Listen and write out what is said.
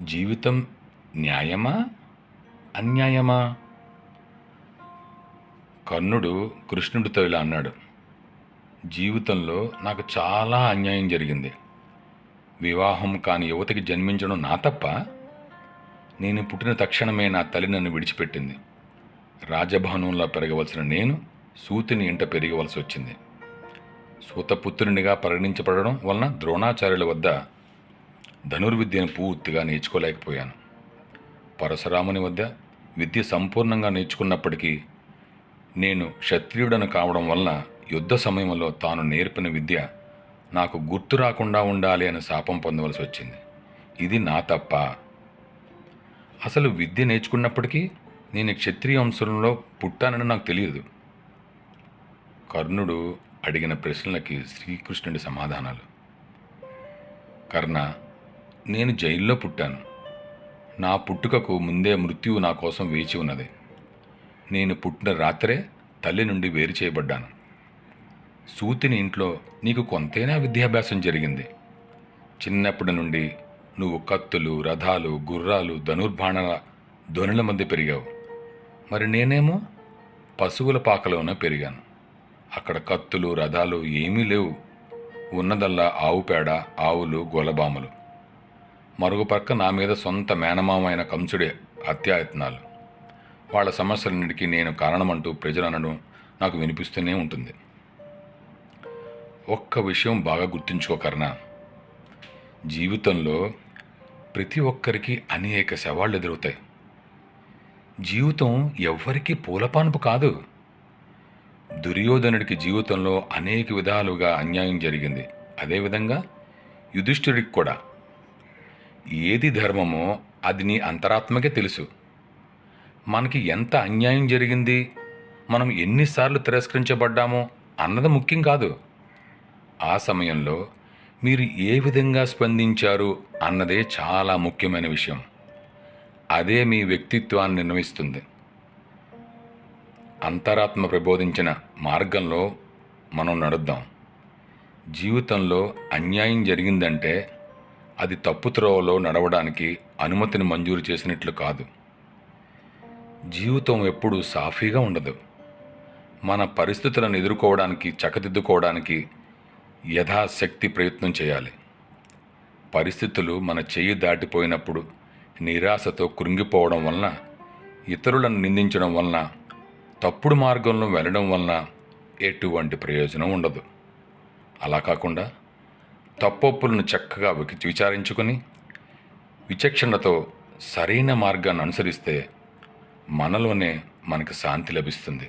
జీవితం న్యాయమా అన్యాయమా? కర్ణుడు కృష్ణుడితో ఇలా అన్నాడు, జీవితంలో నాకు చాలా అన్యాయం జరిగింది. వివాహం కాని యువతికి జన్మించడం నా తప్ప? నేను పుట్టిన తక్షణమే నా తల్లి నన్ను విడిచిపెట్టింది. రాజభవనంలో పెరగవలసిన నేను సూతిని ఇంట పెరగవలసి వచ్చింది. సూతపుత్రునిగా పరిగణించబడడం వలన ద్రోణాచార్యుల వద్ద ధనుర్విద్యను పూర్తిగా నేర్చుకోలేకపోయాను. పరశురాముని వద్ద విద్య సంపూర్ణంగా నేర్చుకున్నప్పటికీ నేను క్షత్రియుడను కావడం వలన యుద్ధ సమయంలో తాను నేర్పిన విద్య నాకు గుర్తు రాకుండా ఉండాలి అని శాపం పొందవలసి వచ్చింది. ఇది నా తప్ప? అసలు విద్య నేర్చుకున్నప్పటికీ నేను క్షత్రియ వంశంలో పుట్టానని నాకు తెలియదు. కర్ణుడు అడిగిన ప్రశ్నలకి శ్రీకృష్ణుడి సమాధానాలు. కర్ణ, నేను జైల్లో పుట్టాను. నా పుట్టుకకు ముందే మృత్యువు నా కోసం వేచి ఉన్నది. నేను పుట్టిన రాత్రే తల్లి నుండి వేరు చేయబడ్డాను. సూతిని ఇంట్లో నీకు కొంతైనా విద్యాభ్యాసం జరిగింది. చిన్నప్పటి నుండి నువ్వు కత్తులు, రథాలు, గుర్రాలు, ధనుర్బాణాల ధ్వనుల మధ్య పెరిగావు. మరి నేనేమో పశువుల పాకలోనే పెరిగాను. అక్కడ కత్తులు, రథాలు ఏమీ లేవు. ఉన్నదల్లా ఆవు పేడ, ఆవులు, గొలబాములు. మరొక పక్క నా మీద సొంత మేనమామైన కంసుడే హత్యాయత్నాలు. వాళ్ళ సమస్యలన్నిటికీ నేను కారణమంటూ ప్రజలు అనడం నాకు వినిపిస్తూనే ఉంటుంది. ఒక్క విషయం బాగా గుర్తుంచుకో కర్ణ, జీవితంలో ప్రతి ఒక్కరికి అనేక సవాళ్ళు ఎదురవుతాయి. జీవితం ఎవ్వరికీ పూలపానుపు కాదు. దుర్యోధనుడికి జీవితంలో అనేక విధాలుగా అన్యాయం జరిగింది. అదేవిధంగా యుధిష్ఠిరుడికి కూడా. ఏది ధర్మమో అది నీ అంతరాత్మకే తెలుసు. మనకి ఎంత అన్యాయం జరిగింది, మనం ఎన్నిసార్లు తిరస్కరించబడ్డామో అన్నది ముఖ్యం కాదు. ఆ సమయంలో మీరు ఏ విధంగా స్పందించారు అన్నదే చాలా ముఖ్యమైన విషయం. అదే మీ వ్యక్తిత్వాన్ని నిర్ణయిస్తుంది. అంతరాత్మ ప్రబోధించిన మార్గంలో మనం నడుద్దాం. జీవితంలో అన్యాయం జరిగిందంటే అది తప్పుత్రోవలో నడవడానికి అనుమతిని మంజూరు చేసినట్లు కాదు. జీవితం ఎప్పుడూ సాఫీగా ఉండదు. మన పరిస్థితులను ఎదుర్కోవడానికి, చక్కదిద్దుకోవడానికి యథాశక్తి ప్రయత్నం చేయాలి. పరిస్థితులు మన చెయ్యి దాటిపోయినప్పుడు నిరాశతో కృంగిపోవడం వలన, ఇతరులను నిందించడం వలన, తప్పుడు మార్గంలో వెళ్ళడం వలన ఎటువంటి ప్రయోజనం ఉండదు. అలా కాకుండా తప్పొప్పులను చక్కగా విచారించుకొని విచక్షణతో సరైన మార్గాన్ని అనుసరిస్తే మనలోనే మనకు శాంతి లభిస్తుంది.